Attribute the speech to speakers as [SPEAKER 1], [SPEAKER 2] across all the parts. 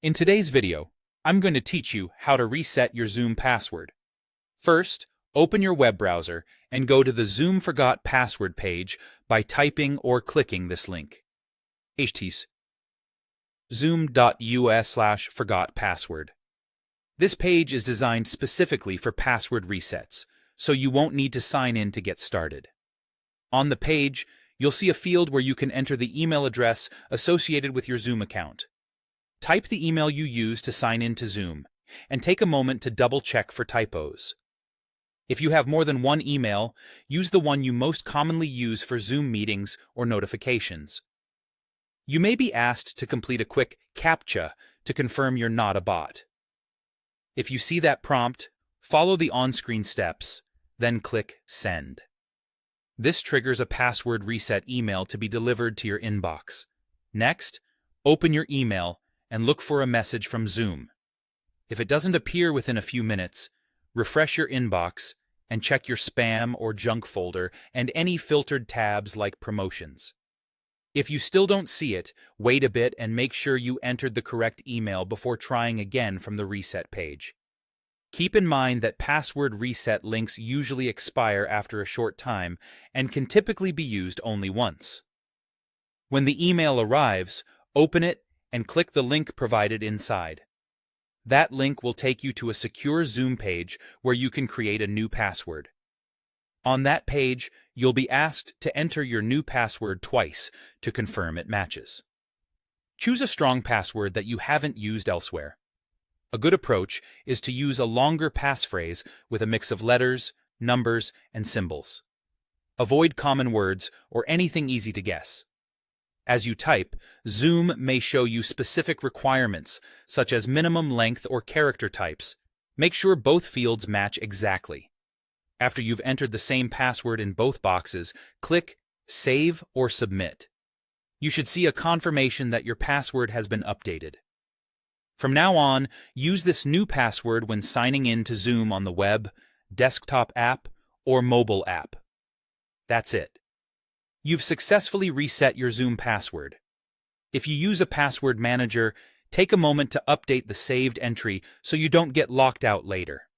[SPEAKER 1] In today's video, I'm going to teach you how to reset your Zoom password. First, open your web browser and go to the Zoom Forgot Password page by typing or clicking this link. https zoom.us/forgotpassword. This page is designed specifically for password resets, so you won't need to sign in to get started. On the page, you'll see a field where you can enter the email address associated with your Zoom account. Type the email you use to sign in to Zoom, and take a moment to double-check for typos. If you have more than one email, use the one you most commonly use for Zoom meetings or notifications. You may be asked to complete a quick CAPTCHA to confirm you're not a bot. If you see that prompt, follow the on-screen steps, then click Send. This triggers a password reset email to be delivered to your inbox. Next, open your email and look for a message from Zoom. If it doesn't appear within a few minutes, refresh your inbox and check your spam or junk folder and any filtered tabs like promotions. If you still don't see it, wait a bit and make sure you entered the correct email before trying again from the reset page. Keep in mind that password reset links usually expire after a short time and can typically be used only once. When the email arrives, open it and click the link provided inside. That link will take you to a secure Zoom page where you can create a new password. On that page, you'll be asked to enter your new password twice to confirm it matches. Choose a strong password that you haven't used elsewhere. A good approach is to use a longer passphrase with a mix of letters, numbers, and symbols. Avoid common words or anything easy to guess. As you type, Zoom may show you specific requirements, such as minimum length or character types. Make sure both fields match exactly. After you've entered the same password in both boxes, click Save or Submit. You should see a confirmation that your password has been updated. From now on, use this new password when signing in to Zoom on the web, desktop app, or mobile app. That's it. You've successfully reset your Zoom password. If you use a password manager, take a moment to update the saved entry so you don't get locked out later.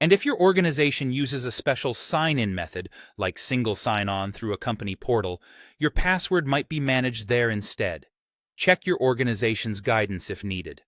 [SPEAKER 1] And if your organization uses a special sign-in method, like single sign-on through a company portal, your password might be managed there instead. Check your organization's guidance if needed.